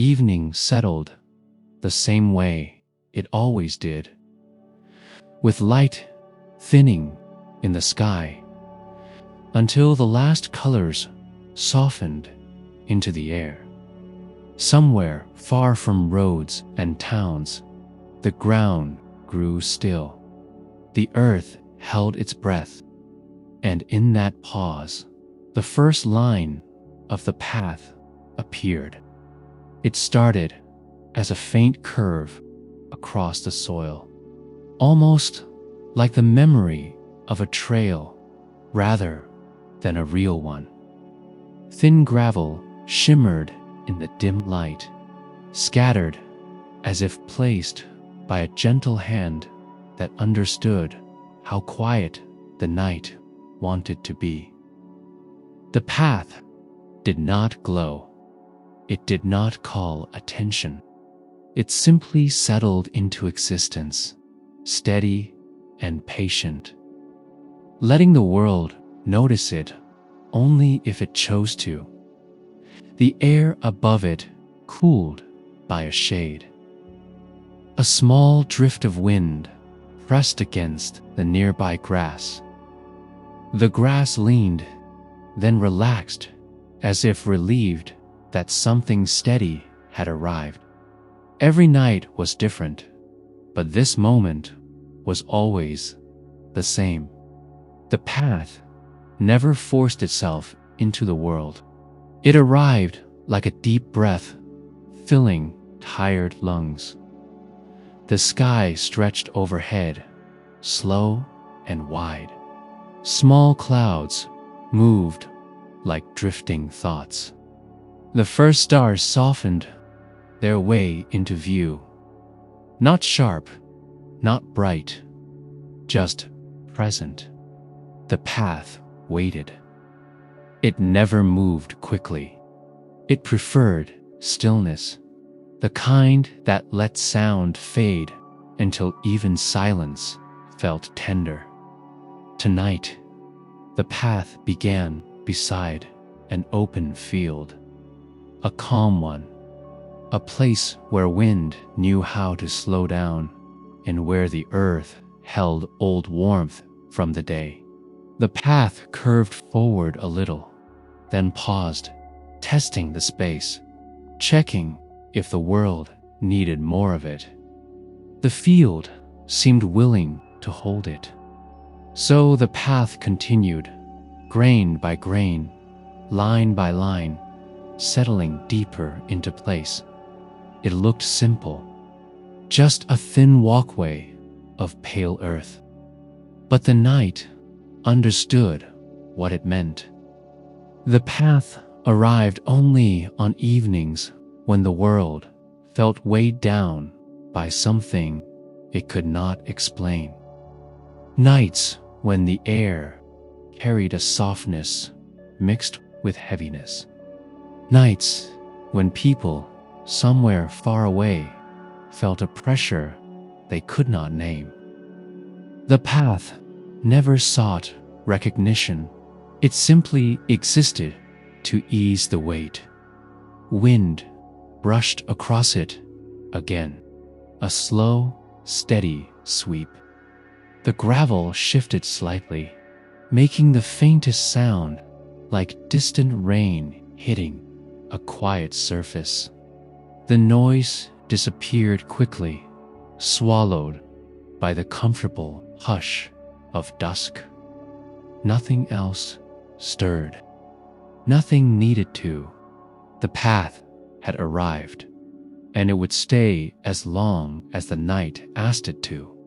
evening settled the same way it always did, with light thinning in the sky until the last colors softened into the air. Somewhere far from roads and towns, the ground grew still. The earth held its breath, and in that pause, the first line of the path appeared. It started as a faint curve across the soil, almost like the memory of a trail rather than a real one. Thin gravel shimmered in the dim light, scattered as if placed by a gentle hand that understood how quiet the night wanted to be. The path did not glow. It did not call attention. It simply settled into existence, steady and patient, letting the world notice it only if it chose to. The air above it cooled by a shade. A small drift of wind pressed against the nearby grass. The grass leaned, then relaxed, as if relieved that something steady had arrived. Every night was different, but this moment was always the same. The path never forced itself into the world. It arrived like a deep breath, filling tired lungs. The sky stretched overhead, slow and wide. Small clouds moved like drifting thoughts. The first stars softened their way into view. Not sharp, not bright, just present. The path waited. It never moved quickly. It preferred stillness, the kind that let sound fade until even silence felt tender. Tonight, the path began beside an open field, a calm one, a place where wind knew how to slow down and where the earth held old warmth from the day. The path curved forward a little, then paused, testing the space, checking if the world needed more of it. The field seemed willing to hold it. So the path continued, grain by grain, line by line, settling deeper into place. It looked simple, just a thin walkway of pale earth. But the night understood what it meant. The path arrived only on evenings when the world felt weighed down by something it could not explain. Nights when the air carried a softness mixed with heaviness. Nights when people somewhere far away felt a pressure they could not name. The path never sought recognition. It simply existed to ease the weight. Wind brushed across it again, a slow, steady sweep. The gravel shifted slightly, making the faintest sound like distant rain hitting a quiet surface. The noise disappeared quickly, swallowed by the comfortable hush of dusk. Nothing else stirred. Nothing needed to. The path had arrived, and it would stay as long as the night asked it to.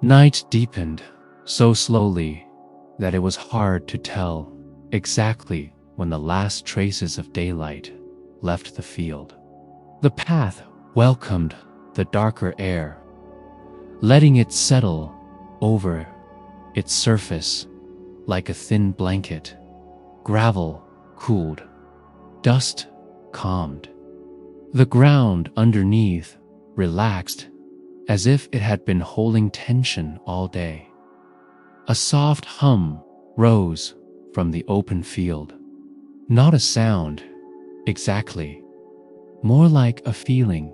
Night deepened so slowly that it was hard to tell exactly when the last traces of daylight left the field. The path welcomed the darker air, letting it settle over its surface like a thin blanket. Gravel cooled, dust calmed. The ground underneath relaxed as if it had been holding tension all day. A soft hum rose from the open field. Not a sound, exactly, more like a feeling,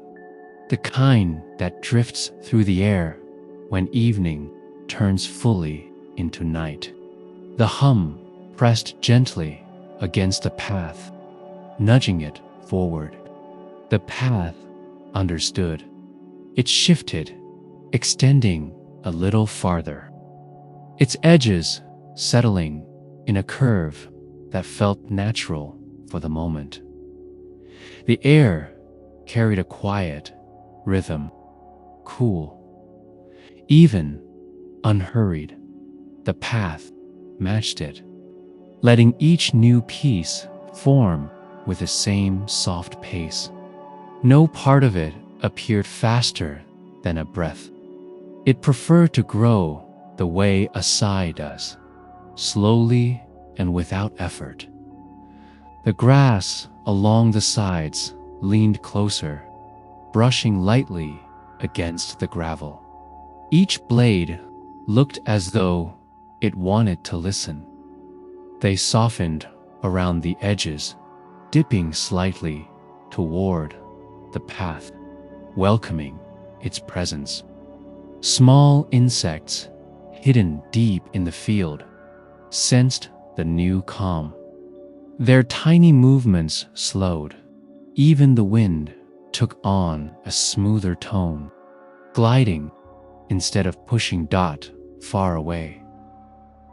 the kind that drifts through the air when evening turns fully into night. The hum pressed gently against the path, nudging it forward. The path understood. It shifted, extending a little farther, its edges settling in a curve that felt natural for the moment. The air carried a quiet rhythm, cool, even, unhurried. The path matched it, letting each new piece form with the same soft pace. No part of it appeared faster than a breath. It preferred to grow the way a sigh does, slowly and without effort. The grass along the sides leaned closer, brushing lightly against the gravel. Each blade looked as though it wanted to listen. They softened around the edges, dipping slightly toward the path, welcoming its presence. Small insects, hidden deep in the field, sensed the new calm. Their tiny movements slowed. Even the wind took on a smoother tone, gliding instead of pushing Dot far away.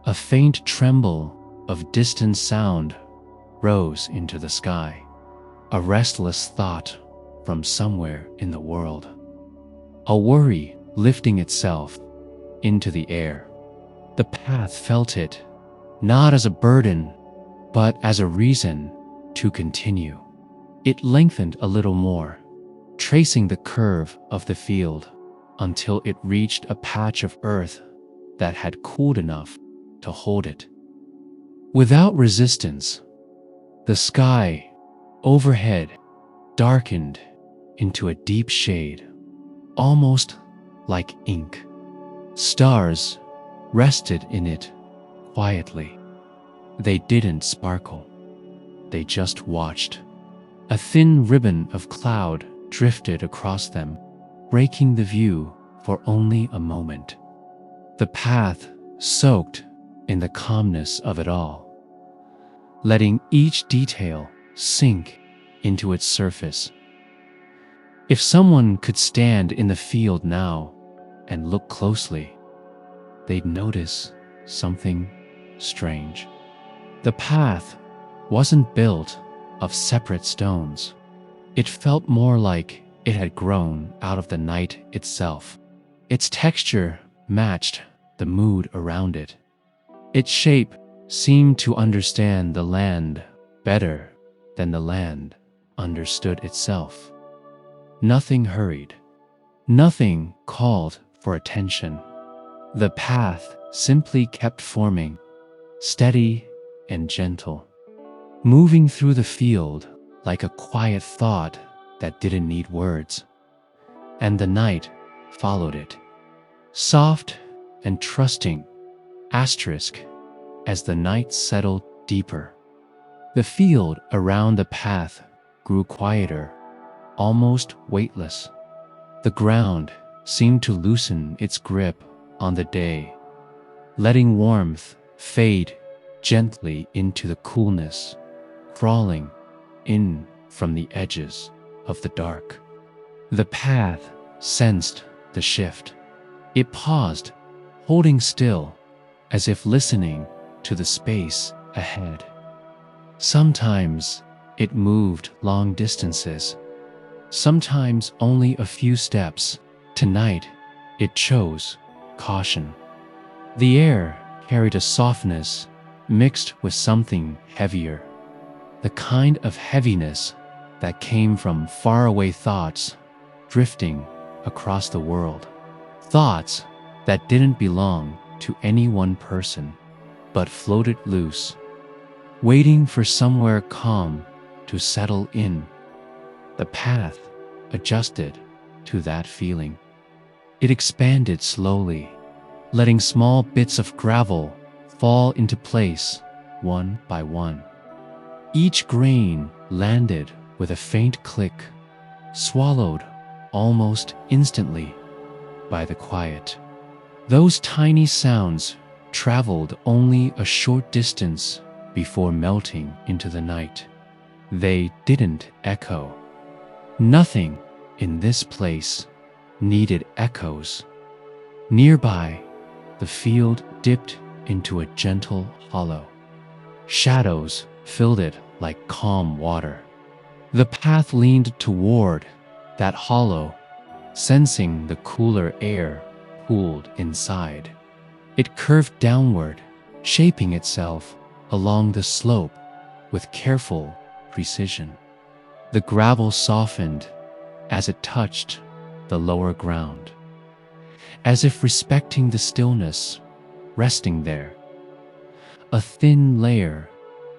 A faint tremble of distant sound rose into the sky, a restless thought from somewhere in the world, a worry lifting itself into the air. The path felt it, not as a burden, but as a reason to continue. It lengthened a little more, tracing the curve of the field until it reached a patch of earth that had cooled enough to hold it. Without resistance, the sky overhead darkened into a deep shade, almost like ink. Stars rested in it quietly. They didn't sparkle. They just watched. A thin ribbon of cloud drifted across them, breaking the view for only a moment. The path soaked in the calmness of it all, letting each detail sink into its surface. If someone could stand in the field now and look closely, they'd notice something strange. The path wasn't built of separate stones. It felt more like it had grown out of the night itself. Its texture matched the mood around it. Its shape seemed to understand the land better than the land understood itself. Nothing hurried. Nothing called for attention. The path simply kept forming, steady and gentle, moving through the field like a quiet thought that didn't need words. And the night followed it, soft and trusting, asterisk, as the night settled deeper. The field around the path grew quieter, almost weightless. The ground seemed to loosen its grip on the day, letting warmth fade gently into the coolness, crawling in from the edges of the dark. The path sensed the shift. It paused, holding still, as if listening to the space ahead. Sometimes it moved long distances, sometimes only a few steps. Tonight, it chose caution. The air carried a softness mixed with something heavier, the kind of heaviness that came from faraway thoughts drifting across the world. Thoughts that didn't belong to any one person, but floated loose, waiting for somewhere calm to settle in. The path adjusted to that feeling. It expanded slowly, letting small bits of gravel fall into place one by one. Each grain landed with a faint click swallowed almost instantly by the quiet. Those tiny sounds traveled only a short distance before melting into the night. They didn't echo. Nothing in this place needed echoes. Nearby, the field dipped into a gentle hollow. Shadows filled it like calm water. The path leaned toward that hollow, sensing the cooler air pooled inside. It curved downward, shaping itself along the slope with careful precision. The gravel softened as it touched the lower ground, as if respecting the stillness resting there. A thin layer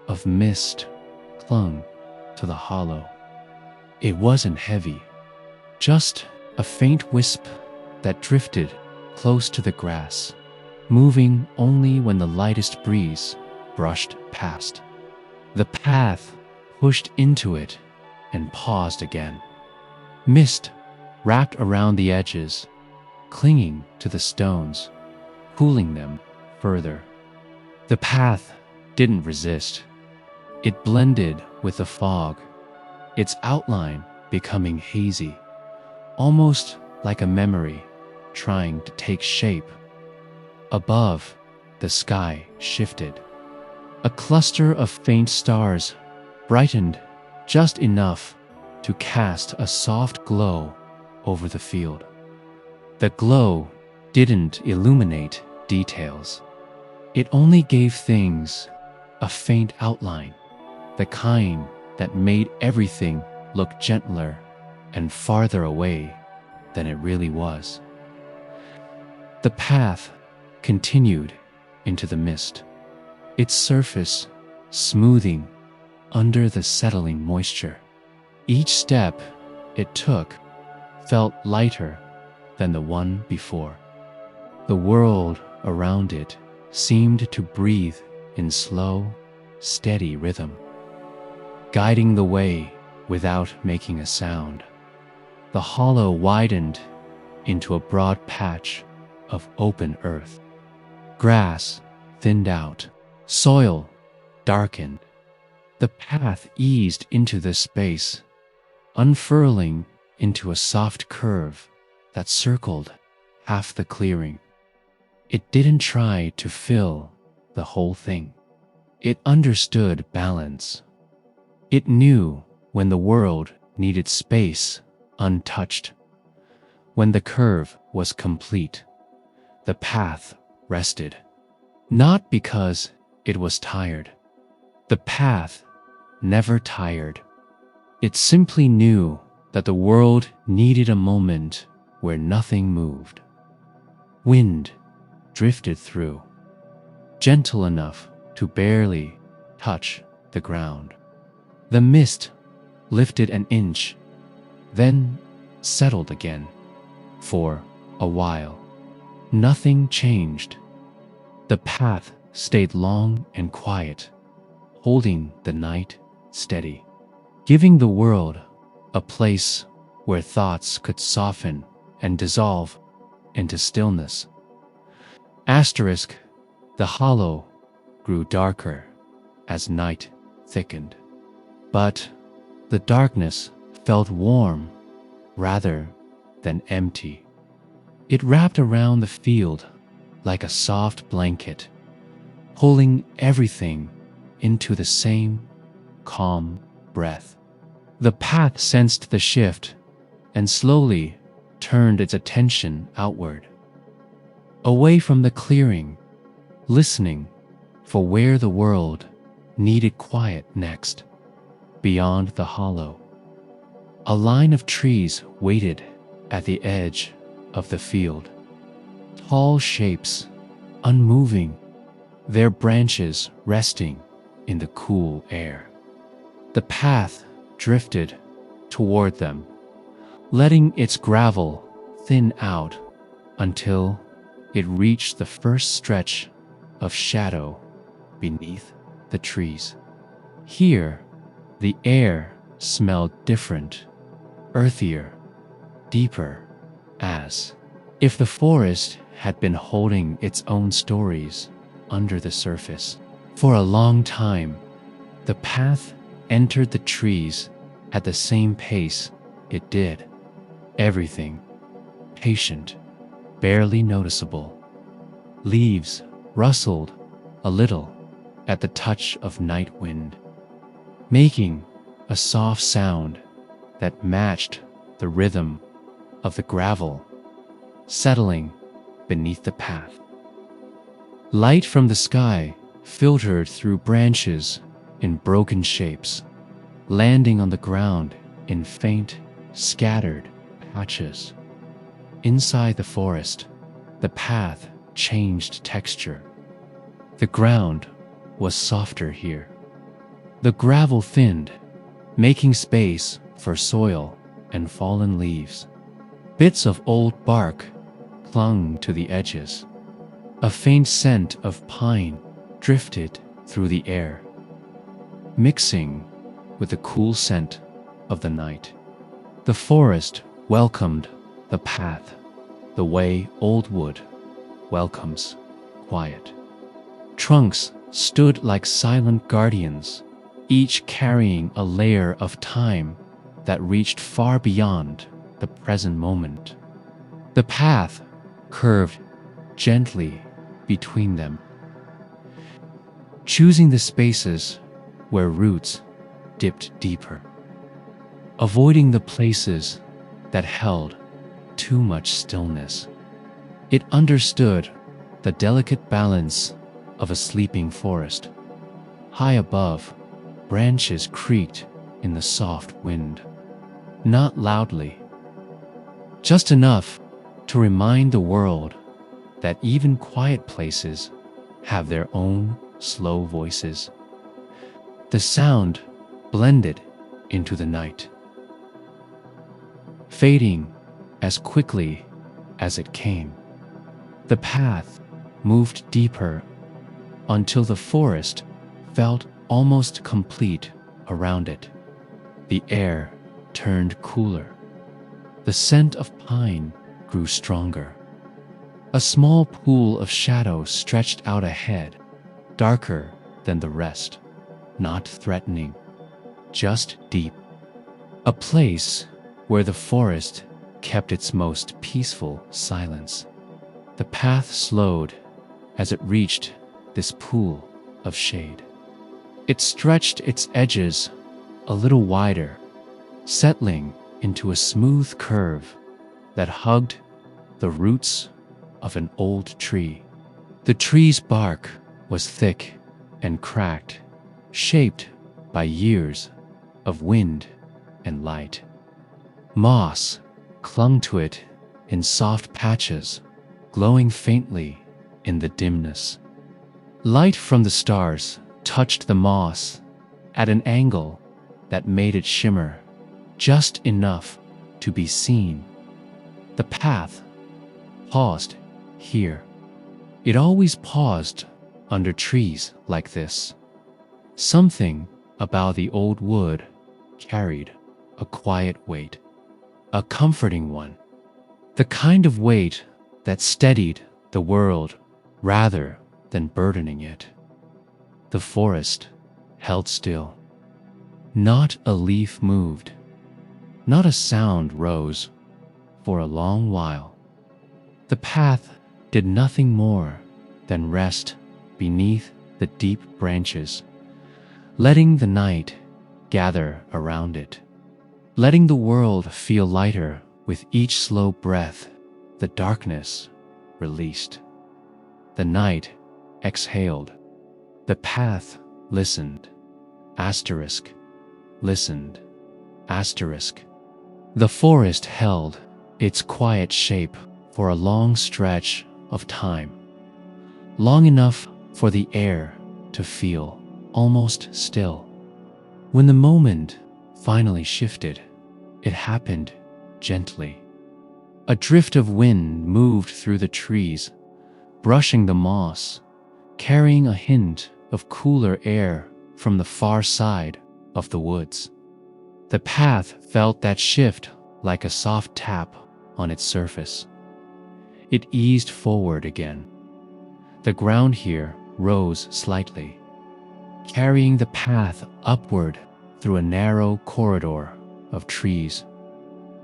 of mist clung to the hollow. It wasn't heavy, just a faint wisp that drifted close to the grass, moving only when the lightest breeze brushed past. The path pushed into it and paused again. Mist wrapped around the edges, clinging to the stones, cooling them further. The path didn't resist. It blended with the fog, its outline becoming hazy, almost like a memory trying to take shape. Above, the sky shifted. A cluster of faint stars brightened just enough to cast a soft glow over the field. The glow didn't illuminate details. It only gave things a faint outline, the kind that made everything look gentler and farther away than it really was. The path continued into the mist, its surface smoothing under the settling moisture. Each step it took felt lighter than the one before. The world around it seemed to breathe in slow, steady rhythm, guiding the way without making a sound. The hollow widened into a broad patch of open earth. Grass thinned out, soil darkened. The path eased into this space, unfurling into a soft curve that circled half the clearing. It didn't try to fill the whole thing. It understood balance. It knew when the world needed space untouched. When the curve was complete, the path rested. Not because it was tired. The path never tired. It simply knew that the world needed a moment where nothing moved. Wind drifted through, gentle enough to barely touch the ground. The mist lifted an inch, then settled again. For a while, nothing changed. The path stayed long and quiet, holding the night steady, giving the world a place where thoughts could soften and dissolve into stillness. Asterisk, the hollow grew darker as night thickened, but the darkness felt warm rather than empty. It wrapped around the field like a soft blanket, pulling everything into the same calm breath. The path sensed the shift and slowly turned its attention outward, away from the clearing, listening for where the world needed quiet next. Beyond the hollow, a line of trees waited at the edge of the field. Tall shapes, unmoving, their branches resting in the cool air. The path drifted toward them, letting its gravel thin out until it reached the first stretch of shadow beneath the trees. Here, the air smelled different, earthier, deeper, as if the forest had been holding its own stories under the surface. For a long time, the path entered the trees at the same pace it did. Everything patient, barely noticeable. Leaves rustled a little at the touch of night wind, making a soft sound that matched the rhythm of the gravel settling beneath the path. Light from the sky filtered through branches in broken shapes, landing on the ground in faint, scattered patches. Inside the forest, the path changed texture. The ground was softer here. The gravel thinned, making space for soil and fallen leaves. Bits of old bark clung to the edges. A faint scent of pine drifted through the air, mixing with the cool scent of the night. The forest welcomed the path the way old wood welcomes quiet. Trunks stood like silent guardians, each carrying a layer of time that reached far beyond the present moment. The path curved gently between them, choosing the spaces where roots dipped deeper, avoiding the places that held too much stillness. It understood the delicate balance of a sleeping forest. High above, branches creaked in the soft wind, not loudly, just enough to remind the world that even quiet places have their own slow voices. The sound blended into the night, fading as quickly as it came. The path moved deeper until the forest felt almost complete around it. The air turned cooler. The scent of pine grew stronger. A small pool of shadow stretched out ahead, darker than the rest, not threatening, just deep. A place where the forest kept its most peaceful silence. The path slowed as it reached this pool of shade. It stretched its edges a little wider, settling into a smooth curve that hugged the roots of an old tree. The tree's bark was thick and cracked, shaped by years of wind and light. Moss clung to it in soft patches, glowing faintly in the dimness. Light from the stars touched the moss at an angle that made it shimmer just enough to be seen. The path paused here. It always paused under trees like this. Something about the old wood carried a quiet weight, a comforting one, the kind of weight that steadied the world rather than burdening it. The forest held still. Not a leaf moved. Not a sound rose for a long while. The path did nothing more than rest beneath the deep branches, letting the night gather around it, letting the world feel lighter with each slow breath the darkness released. The night exhaled. The path listened. Asterisk. Listened. Asterisk. The forest held its quiet shape for a long stretch of time, long enough for the air to feel almost still. When the moment finally shifted, it happened gently. A drift of wind moved through the trees, brushing the moss, carrying a hint of cooler air from the far side of the woods. The path felt that shift like a soft tap on its surface. It eased forward again. The ground here rose slightly, carrying the path upward through a narrow corridor of trees.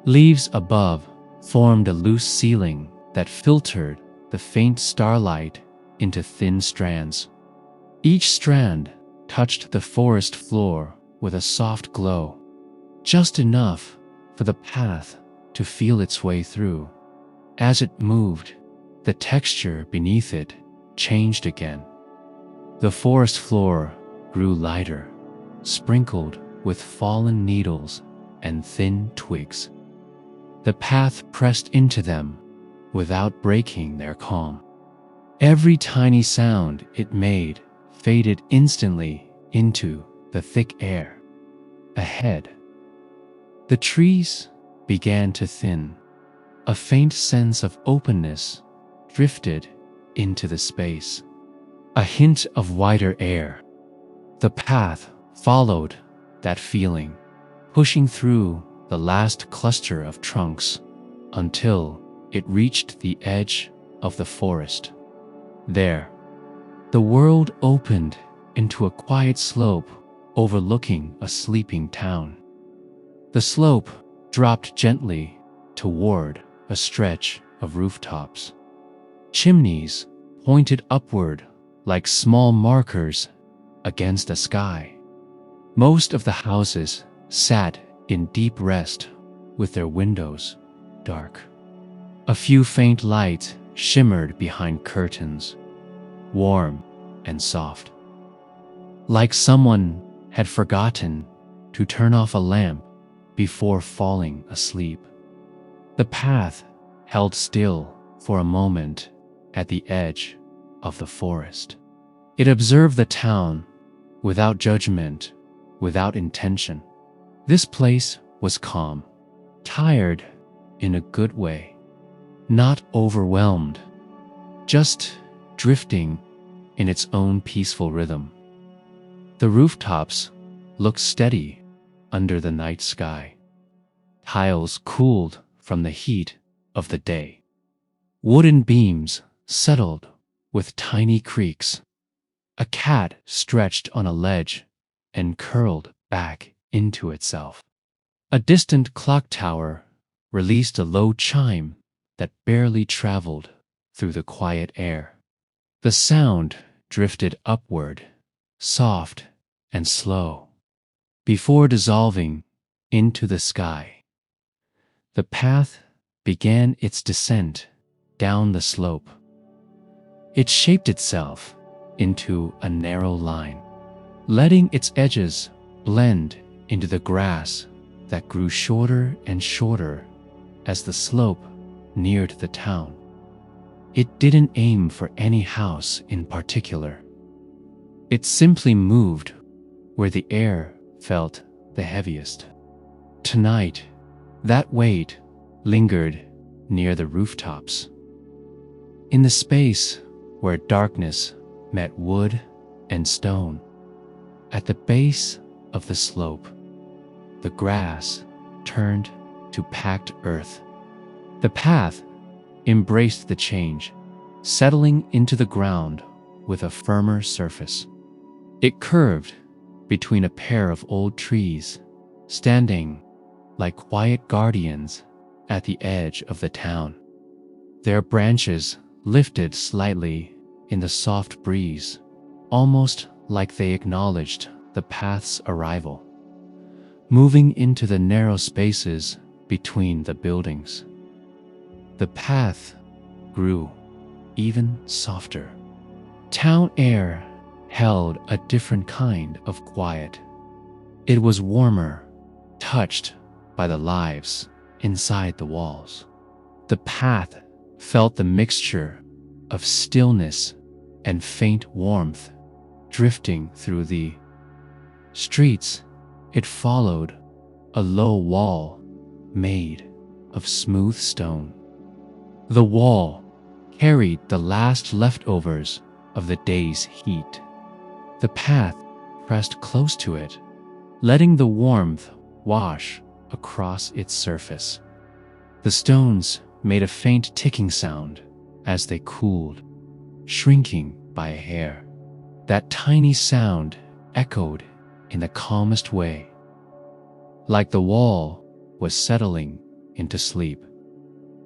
Leaves above formed a loose ceiling that filtered the faint starlight into thin strands. Each strand touched the forest floor with a soft glow, just enough for the path to feel its way through. As it moved, the texture beneath it changed again. The forest floor grew lighter, sprinkled with fallen needles and thin twigs. The path pressed into them without breaking their calm. Every tiny sound it made faded instantly into the thick air ahead. The trees began to thin. A faint sense of openness drifted into the space, a hint of wider air. The path followed that feeling, pushing through the last cluster of trunks until it reached the edge of the forest. There, the world opened into a quiet slope overlooking a sleeping town. The slope dropped gently toward a stretch of rooftops. Chimneys pointed upward like small markers against the sky. Most of the houses sat in deep rest with their windows dark. A few faint lights shimmered behind curtains, warm and soft, like someone had forgotten to turn off a lamp before falling asleep. The path held still for a moment at the edge of the forest. It observed the town without judgment, without intention. This place was calm, tired in a good way, not overwhelmed, just drifting in its own peaceful rhythm. The rooftops looked steady under the night sky. Tiles cooled from the heat of the day. Wooden beams settled with tiny creaks. A cat stretched on a ledge and curled back into itself. A distant clock tower released a low chime that barely traveled through the quiet air. The sound drifted upward, soft and slow, before dissolving into the sky. The path began its descent down the slope. It shaped itself into a narrow line, letting its edges blend into the grass that grew shorter and shorter as the slope neared the town. It didn't aim for any house in particular. It simply moved where the air felt the heaviest. Tonight, that weight lingered near the rooftops. In the space where darkness met wood and stone, at the base of the slope, the grass turned to packed earth. The path embraced the change, settling into the ground with a firmer surface. It curved between a pair of old trees, standing like quiet guardians at the edge of the town. Their branches lifted slightly in the soft breeze, almost like they acknowledged the path's arrival, moving into the narrow spaces between the buildings. The path grew even softer. Town air held a different kind of quiet. It was warmer, touched by the lives inside the walls. The path felt the mixture of stillness and faint warmth drifting through the streets. It followed a low wall made of smooth stone. The wall carried the last leftovers of the day's heat. The path pressed close to it, letting the warmth wash across its surface. The stones made a faint ticking sound as they cooled, shrinking by a hair. That tiny sound echoed in the calmest way, like the wall was settling into sleep.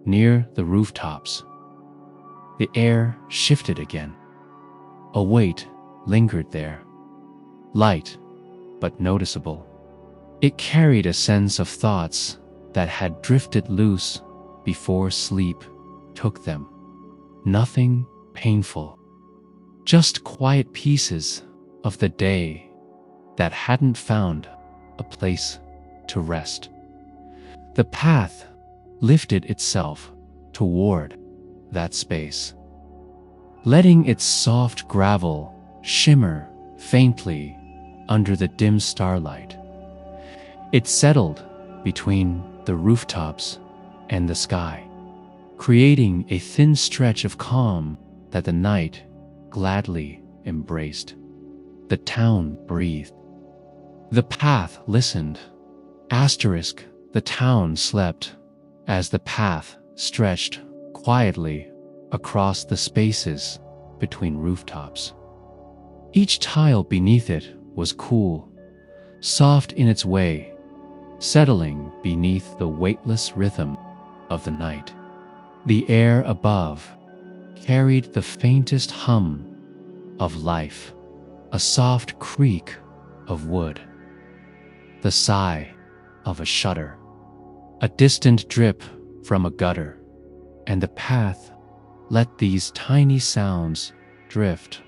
Near the rooftops, the air shifted again. A weight lingered there, light but noticeable. It carried a sense of thoughts that had drifted loose before sleep took them. Nothing painful, just quiet pieces of the day that hadn't found a place to rest. The path lifted itself toward that space, letting its soft gravel shimmer faintly under the dim starlight. It settled between the rooftops and the sky, creating a thin stretch of calm that the night gladly embraced. The town breathed. The path listened. The town slept as the path stretched quietly across the spaces between rooftops. Each tile beneath it was cool, soft in its way, settling beneath the weightless rhythm of the night. The air above carried the faintest hum of life, a soft creak of wood, the sigh of a shutter, a distant drip from a gutter, and the path let these tiny sounds drift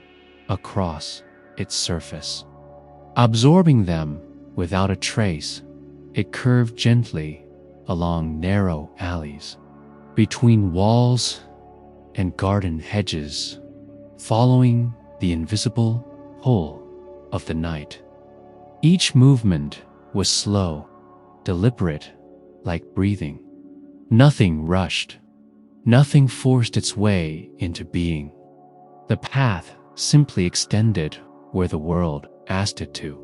across its surface. Absorbing them without a trace, it curved gently along narrow alleys, between walls and garden hedges, following the invisible pull of the night. Each movement was slow, deliberate, like breathing. Nothing rushed. Nothing forced its way into being. The path simply extended where the world asked it to,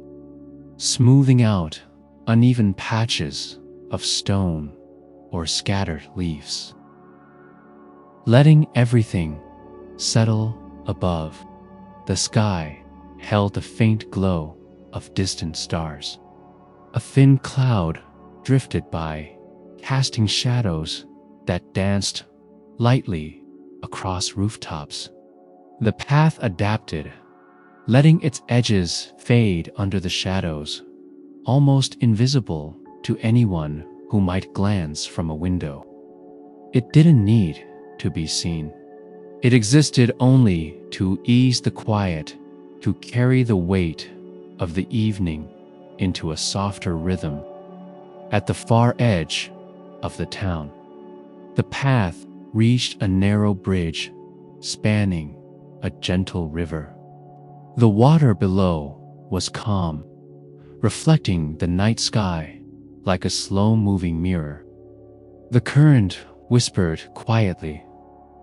smoothing out uneven patches of stone or scattered leaves, letting everything settle above. The sky held the faint glow of distant stars. A thin cloud drifted by, casting shadows that danced lightly across rooftops. The path adapted, letting its edges fade under the shadows, almost invisible to anyone who might glance from a window. It didn't need to be seen. It existed only to ease the quiet, to carry the weight of the evening into a softer rhythm. At the far edge of the town, the path reached a narrow bridge spanning a gentle river. The water below was calm, reflecting the night sky like a slow-moving mirror. The current whispered quietly,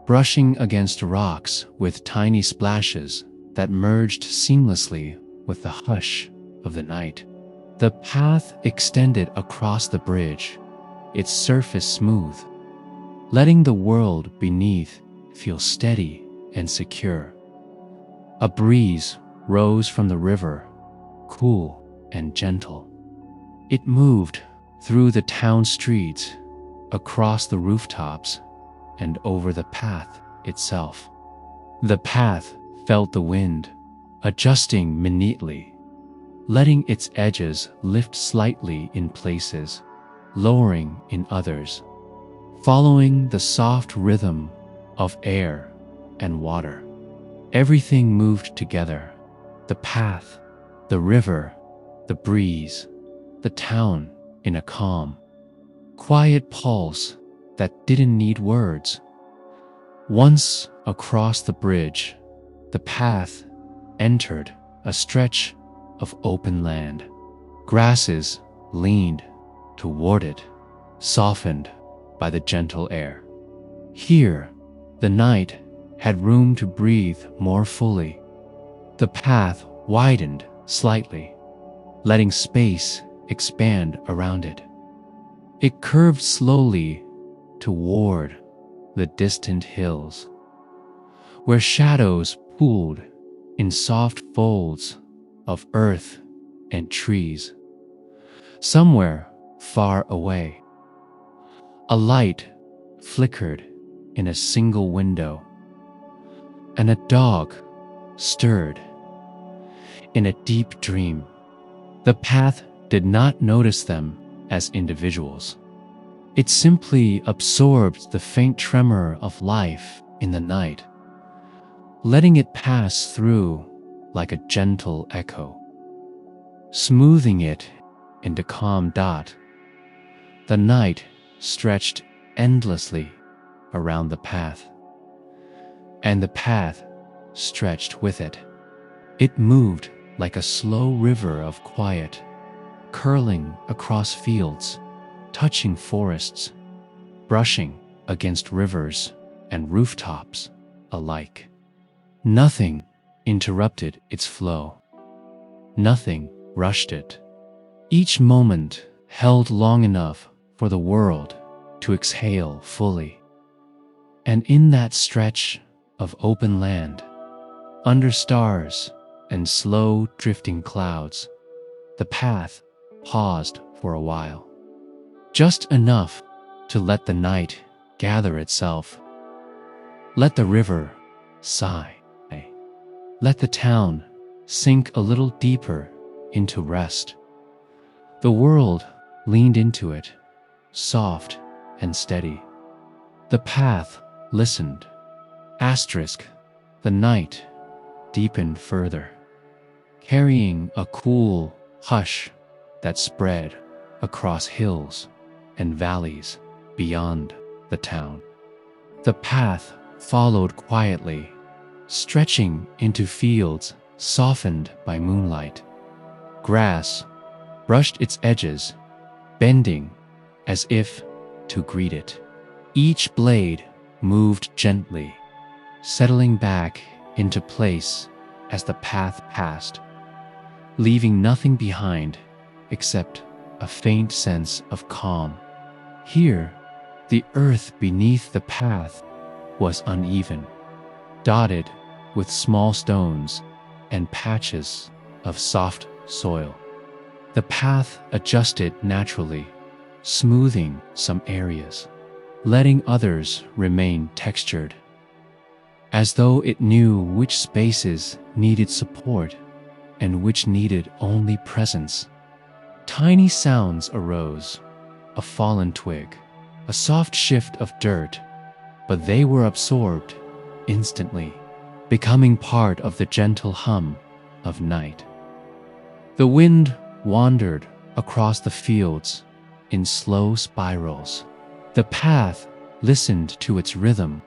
brushing against rocks with tiny splashes that merged seamlessly with the hush of the night. The path extended across the bridge, its surface smooth, letting the world beneath feel steady and secure. A breeze rose from the river, cool and gentle. It moved through the town streets, across the rooftops, and over the path itself. The path felt the wind, adjusting minutely, letting its edges lift slightly in places, lowering in others, following the soft rhythm of air and water. Everything moved together: the path, the river, the breeze, the town in a calm, quiet pulse that didn't need words. Once across the bridge, the path entered a stretch of open land. Grasses leaned toward it, softened by the gentle air. Here, the night had room to breathe more fully. The path widened slightly, letting space expand around it. It curved slowly toward the distant hills, where shadows pooled in soft folds of earth and trees. Somewhere far away, a light flickered in a single window, and a dog stirred in a deep dream. The path did not notice them as individuals. It simply absorbed the faint tremor of life in the night, letting it pass through like a gentle echo, smoothing it into calm dot. The night stretched endlessly around the path, and the path stretched with it. It moved like a slow river of quiet, curling across fields, touching forests, brushing against rivers and rooftops alike. Nothing interrupted its flow. Nothing rushed it. Each moment held long enough for the world to exhale fully. And in that stretch of open land, under stars and slow drifting clouds, the path paused for a while. Just enough to let the night gather itself. Let the river sigh. Let the town sink a little deeper into rest. The world leaned into it, soft and steady. The path listened. Asterisk, the night deepened further, carrying a cool hush that spread across hills and valleys beyond the town. The path followed quietly, stretching into fields softened by moonlight. Grass brushed its edges, bending as if to greet it. Each blade moved gently, settling back into place as the path passed, leaving nothing behind except a faint sense of calm. Here, the earth beneath the path was uneven, dotted with small stones and patches of soft soil. The path adjusted naturally, smoothing some areas, letting others remain textured, as though it knew which spaces needed support and which needed only presence. Tiny sounds arose, a fallen twig, a soft shift of dirt, but they were absorbed instantly, becoming part of the gentle hum of night. The wind wandered across the fields in slow spirals. The path listened to its rhythm,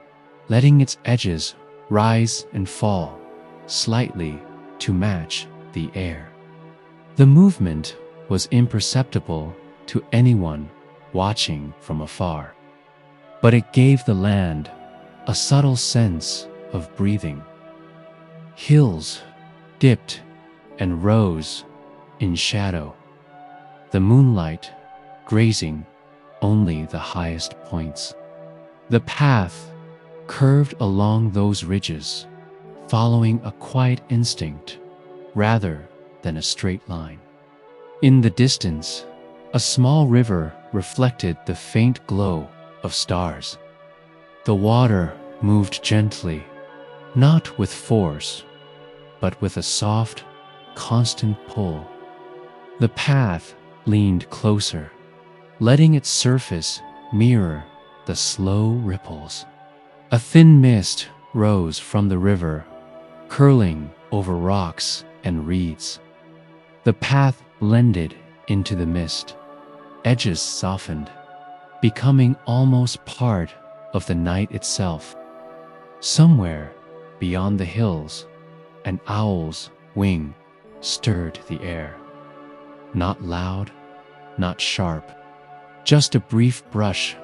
letting its edges rise and fall slightly to match the air. The movement was imperceptible to anyone watching from afar, but it gave the land a subtle sense of breathing. Hills dipped and rose in shadow, the moonlight grazing only the highest points. The path curved along those ridges, following a quiet instinct rather than a straight line. In the distance, a small river reflected the faint glow of stars. The water moved gently, not with force, but with a soft, constant pull. The path leaned closer, letting its surface mirror the slow ripples. A thin mist rose from the river, curling over rocks and reeds. The path blended into the mist, edges softened, becoming almost part of the night itself. Somewhere beyond the hills, an owl's wing stirred the air. Not loud, not sharp, just a brief brush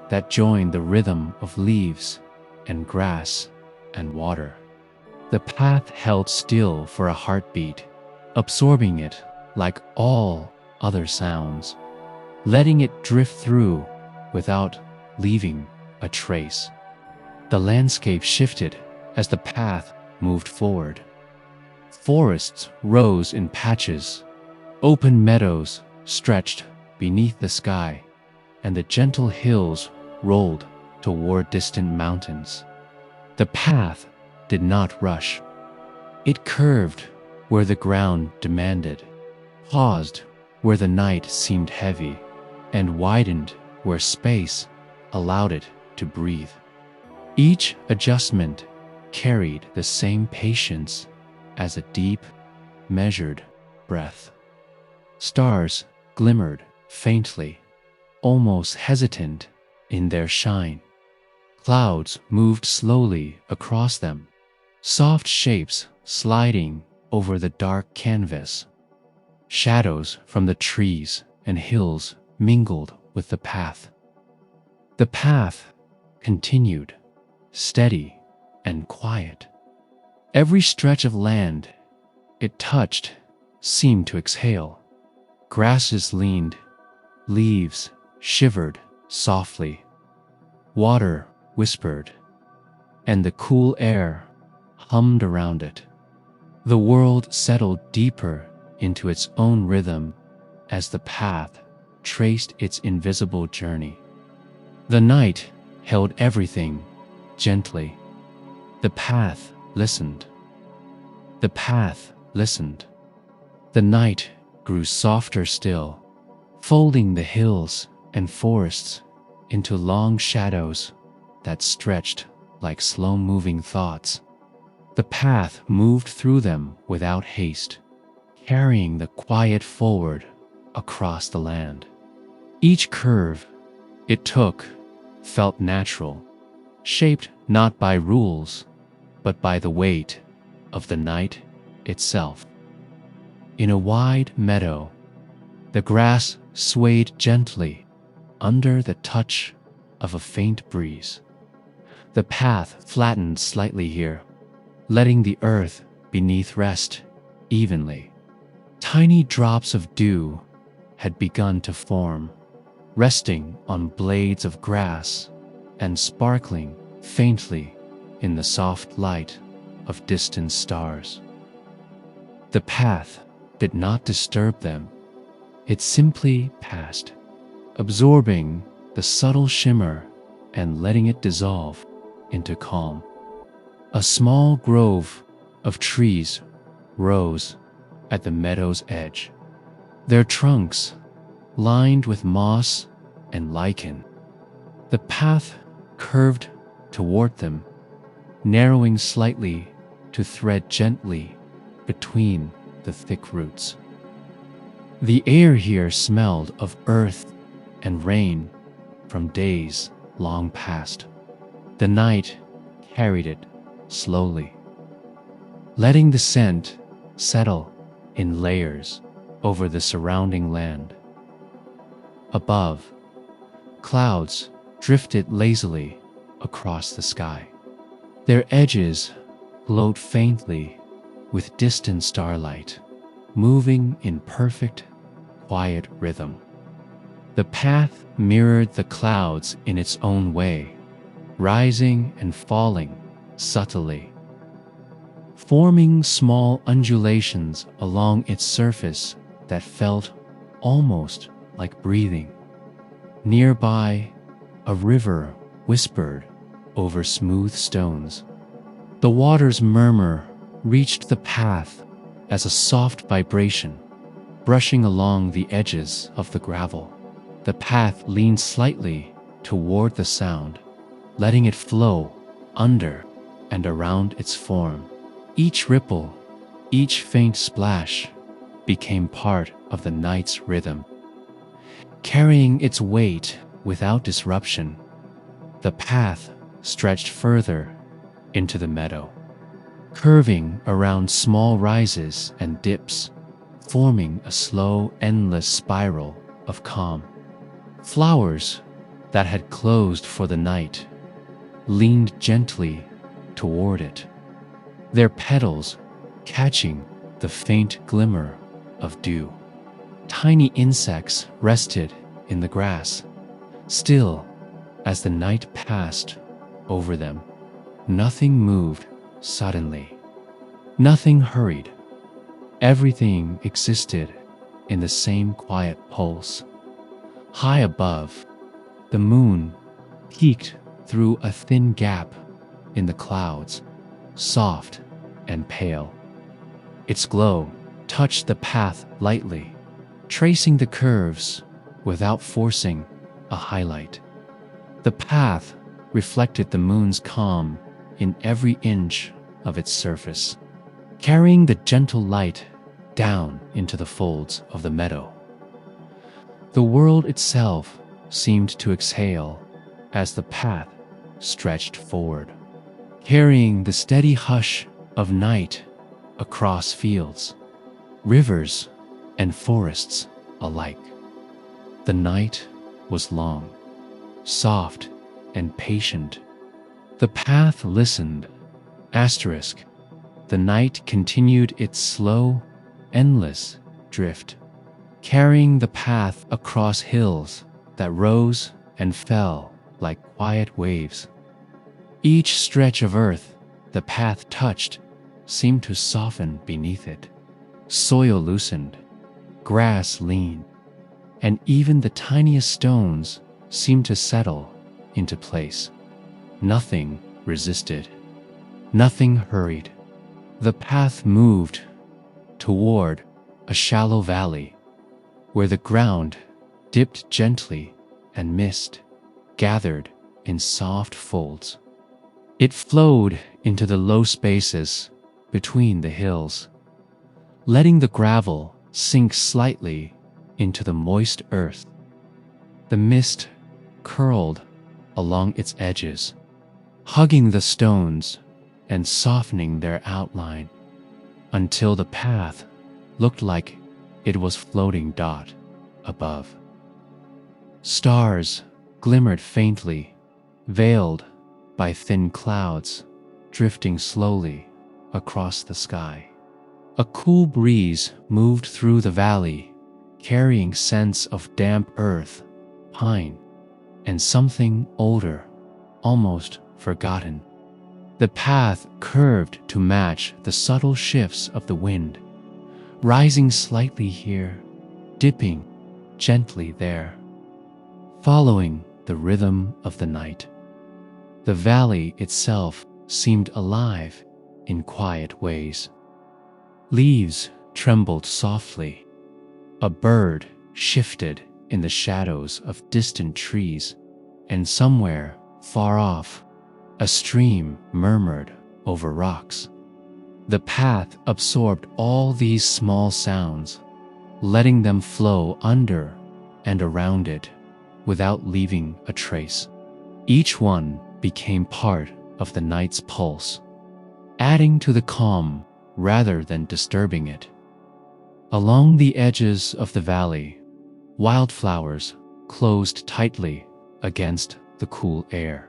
that joined the rhythm of leaves and grass and water. The path held still for a heartbeat, absorbing it like all other sounds, letting it drift through without leaving a trace. The landscape shifted as the path moved forward. Forests rose in patches, open meadows stretched beneath the sky, and the gentle hills rolled toward distant mountains. The path did not rush. It curved where the ground demanded, paused where the night seemed heavy, and widened where space allowed it to breathe. Each adjustment carried the same patience as a deep, measured breath. Stars glimmered faintly, almost hesitant in their shine. Clouds moved slowly across them, soft shapes sliding over the dark canvas. Shadows from the trees and hills mingled with the path. The path continued, steady and quiet. Every stretch of land it touched seemed to exhale. Grasses leaned, leaves shivered softly, water whispered, and the cool air hummed around it. The world settled deeper into its own rhythm as the path traced its invisible journey. The night held everything gently. The path listened. The path listened. The night grew softer still, folding the hills and forests into long shadows that stretched like slow-moving thoughts. The path moved through them without haste, carrying the quiet forward across the land. Each curve it took felt natural, shaped not by rules, but by the weight of the night itself. In a wide meadow, the grass swayed gently under the touch of a faint breeze. The path flattened slightly here, letting the earth beneath rest evenly. Tiny drops of dew had begun to form, resting on blades of grass and sparkling faintly in the soft light of distant stars. The path did not disturb them. It simply passed, absorbing the subtle shimmer and letting it dissolve into calm. A small grove of trees rose at the meadow's edge, their trunks lined with moss and lichen. The path curved toward them, narrowing slightly to thread gently between the thick roots. The air here smelled of earth and rain from days long past. The night carried it slowly, letting the scent settle in layers over the surrounding land. Above, clouds drifted lazily across the sky. Their edges glowed faintly with distant starlight, moving in perfect, quiet rhythm. The path mirrored the clouds in its own way, rising and falling subtly, forming small undulations along its surface that felt almost like breathing. Nearby, a river whispered over smooth stones. The water's murmur reached the path as a soft vibration, brushing along the edges of the gravel. The path leaned slightly toward the sound, letting it flow under and around its form. Each ripple, each faint splash became part of the night's rhythm, carrying its weight without disruption. The path stretched further into the meadow, curving around small rises and dips, forming a slow, endless spiral of calm. Flowers that had closed for the night leaned gently toward it, their petals catching the faint glimmer of dew. Tiny insects rested in the grass, still as the night passed over them. Nothing moved suddenly. Nothing hurried. Everything existed in the same quiet pulse. High above, the moon peeked through a thin gap in the clouds, soft and pale. Its glow touched the path lightly, tracing the curves without forcing a highlight. The path reflected the moon's calm in every inch of its surface, carrying the gentle light down into the folds of the meadow. The world itself seemed to exhale as the path stretched forward, carrying the steady hush of night across fields, rivers, and forests alike. The night was long, soft, and patient. The path listened. Asterisk. The night continued its slow, endless drift, carrying the path across hills that rose and fell like quiet waves. Each stretch of earth the path touched seemed to soften beneath it. Soil loosened, grass leaned, and even the tiniest stones seemed to settle into place. Nothing resisted. Nothing hurried. The path moved toward a shallow valley where the ground dipped gently and mist gathered in soft folds. It flowed into the low spaces between the hills, letting the gravel sink slightly into the moist earth. The mist curled along its edges, hugging the stones and softening their outline until the path looked like it was floating dot above. Stars glimmered faintly, veiled by thin clouds drifting slowly across the sky. A cool breeze moved through the valley, carrying scents of damp earth, pine, and something older, almost forgotten. The path curved to match the subtle shifts of the wind, rising slightly here, dipping gently there, following the rhythm of the night. The valley itself seemed alive in quiet ways. Leaves trembled softly. A bird shifted in the shadows of distant trees, and somewhere far off, a stream murmured over rocks. The path absorbed all these small sounds, letting them flow under and around it without leaving a trace. Each one became part of the night's pulse, adding to the calm rather than disturbing it. Along the edges of the valley, wildflowers closed tightly against the cool air.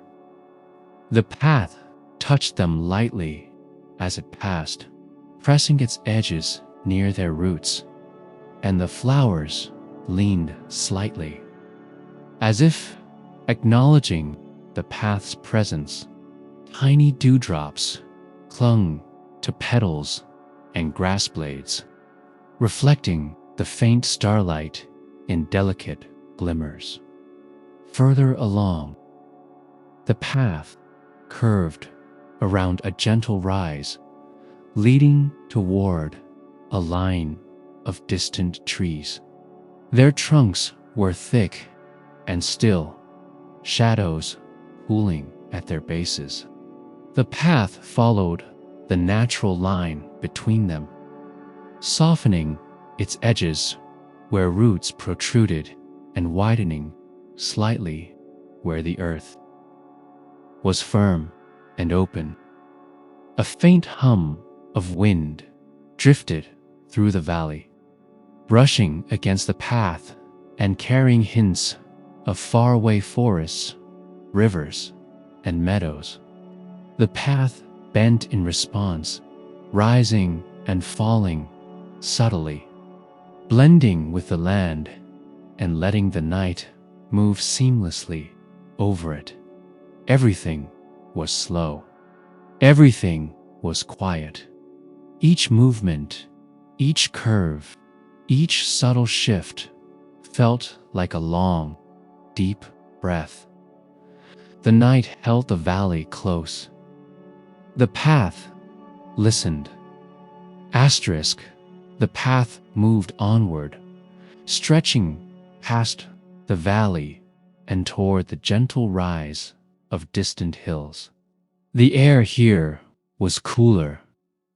The path touched them lightly as it passed, pressing its edges near their roots, and the flowers leaned slightly, as if acknowledging the path's presence. Tiny dewdrops clung to petals and grass blades, reflecting the faint starlight in delicate glimmers. Further along, the path curved around a gentle rise, leading toward a line of distant trees. Their trunks were thick and still, shadows pooling at their bases. The path followed the natural line between them, softening its edges where roots protruded and widening slightly where the earth was firm and open. A faint hum of wind drifted through the valley, brushing against the path and carrying hints of faraway forests, rivers, and meadows. The path bent in response, rising and falling subtly, blending with the land and letting the night move seamlessly over it. Everything was slow. Everything was quiet. Each movement, each curve, each subtle shift felt like a long, deep breath. The night held the valley close. The path listened. Asterisk, the path moved onward, stretching past the valley and toward the gentle rise of distant hills. The air here was cooler,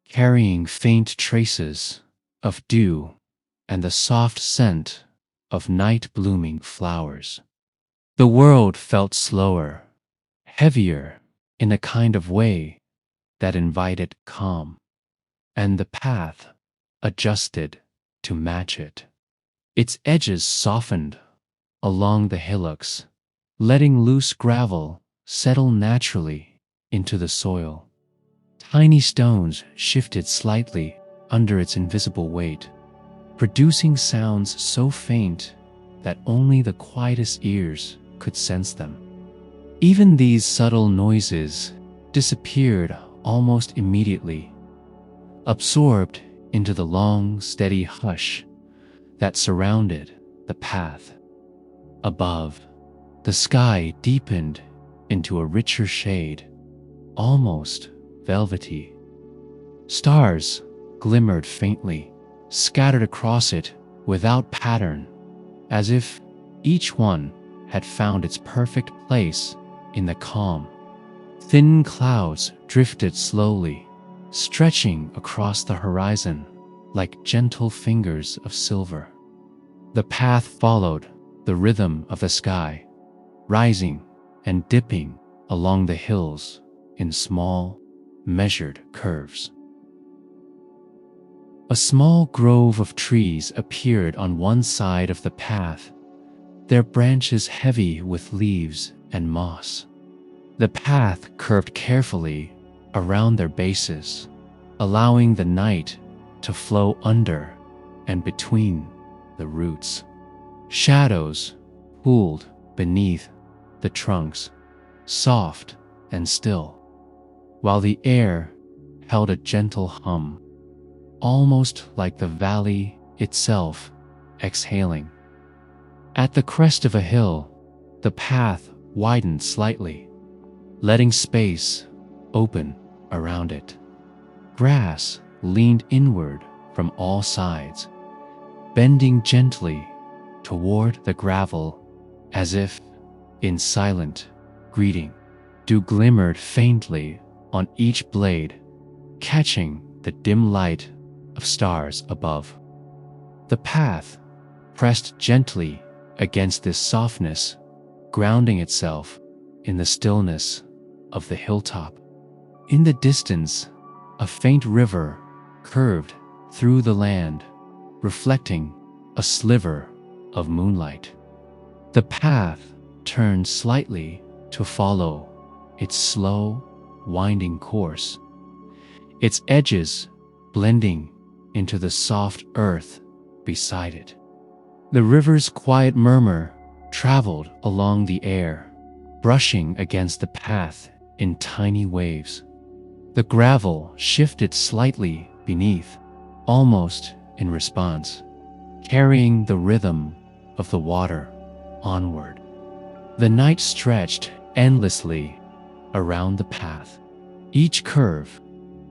carrying faint traces of dew and the soft scent of night-blooming flowers. The world felt slower, heavier in a kind of way that invited calm, and the path adjusted to match it. Its edges softened along the hillocks, letting loose gravel settle naturally into the soil. Tiny stones shifted slightly under its invisible weight, producing sounds so faint that only the quietest ears could sense them. Even these subtle noises disappeared almost immediately, absorbed into the long, steady hush that surrounded the path. Above, the sky deepened into a richer shade, almost velvety. Stars glimmered faintly, scattered across it without pattern, as if each one had found its perfect place in the calm. Thin clouds drifted slowly, stretching across the horizon like gentle fingers of silver. The path followed the rhythm of the sky, rising and dipping along the hills in small, measured curves. A small grove of trees appeared on one side of the path, their branches heavy with leaves and moss. The path curved carefully around their bases, allowing the night to flow under and between the roots. Shadows pooled beneath the trunks, soft and still, while the air held a gentle hum, almost like the valley itself exhaling. At the crest of a hill, the path widened slightly, letting space open around it. Grass leaned inward from all sides, bending gently toward the gravel as if in silent greeting. Dew glimmered faintly on each blade, catching the dim light of stars above. The path pressed gently against this softness, grounding itself in the stillness of the hilltop. In the distance, a faint river curved through the land, reflecting a sliver of moonlight. The path turned slightly to follow its slow, winding course, its edges blending into the soft earth beside it. The river's quiet murmur traveled along the air, brushing against the path in tiny waves. The gravel shifted slightly beneath, almost in response, carrying the rhythm of the water onward. The night stretched endlessly around the path. Each curve,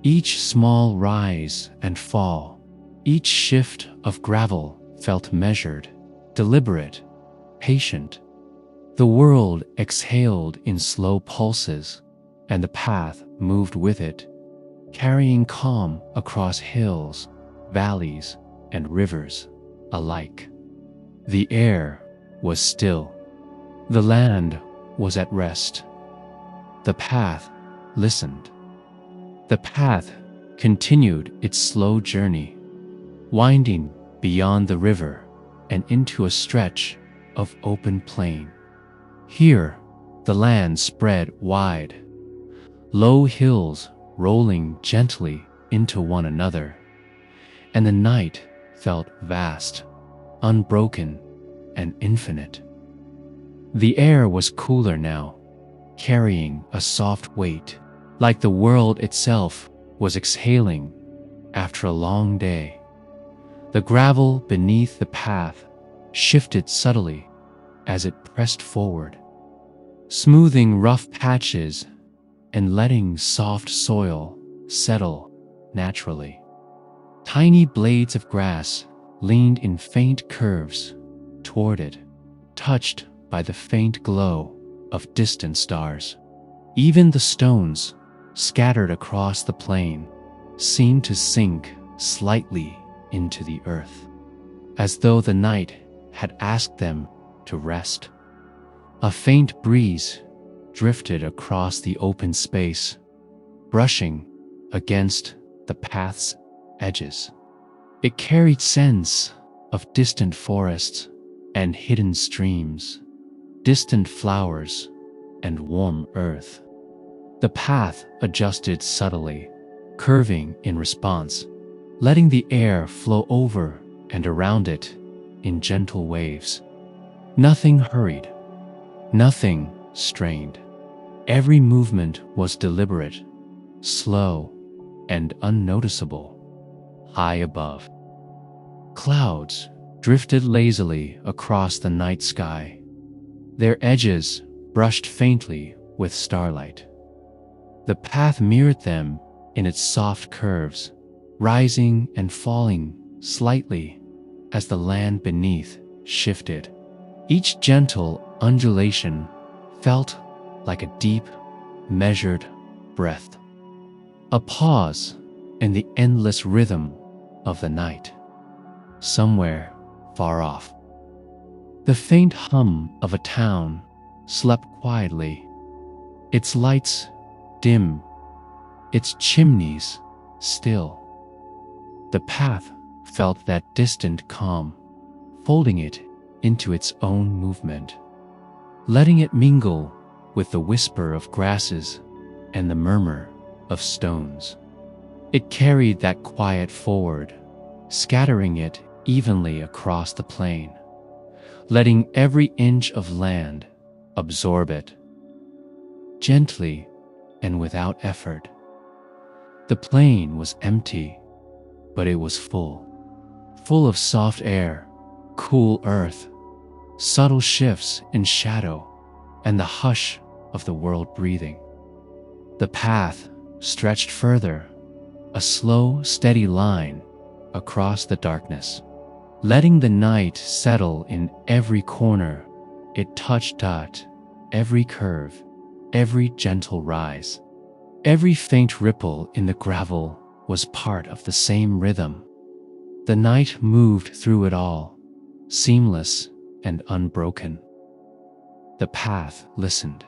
each small rise and fall, each shift of gravel felt measured, deliberate, patient. The world exhaled in slow pulses, and the path moved with it, carrying calm across hills, valleys, and rivers alike. The air was still. The land was at rest. The path listened. The path continued its slow journey, winding beyond the river and into a stretch of open plain. Here, the land spread wide, low hills rolling gently into one another, and the night felt vast, unbroken, and infinite. The air was cooler now, carrying a soft weight, like the world itself was exhaling after a long day. The gravel beneath the path shifted subtly as it pressed forward, smoothing rough patches and letting soft soil settle naturally. Tiny blades of grass leaned in faint curves toward it, touched by the faint glow of distant stars. Even the stones scattered across the plain seemed to sink slightly into the earth, as though the night had asked them to rest. A faint breeze drifted across the open space, brushing against the path's edges. It carried scents of distant forests and hidden streams, distant flowers and warm earth. The path adjusted subtly, curving in response, letting the air flow over and around it in gentle waves. Nothing hurried, nothing strained. Every movement was deliberate, slow, and unnoticeable. High above, clouds drifted lazily across the night sky, their edges brushed faintly with starlight. The path mirrored them in its soft curves, rising and falling slightly as the land beneath shifted. Each gentle undulation felt like a deep, measured breath, a pause in the endless rhythm of the night. Somewhere far off, the faint hum of a town slept quietly, its lights dim, its chimneys still. The path felt that distant calm, folding it into its own movement, letting it mingle with the whisper of grasses and the murmur of stones. It carried that quiet forward, scattering it evenly across the plain, letting every inch of land absorb it, gently and without effort. The plain was empty, but it was full of soft air, cool earth, subtle shifts in shadow, and the hush of the world breathing. The path stretched further, a slow, steady line across the darkness, letting the night settle in every corner it touched at, every curve, every gentle rise. Every faint ripple in the gravel was part of the same rhythm. The night moved through it all, seamless and unbroken. The path listened,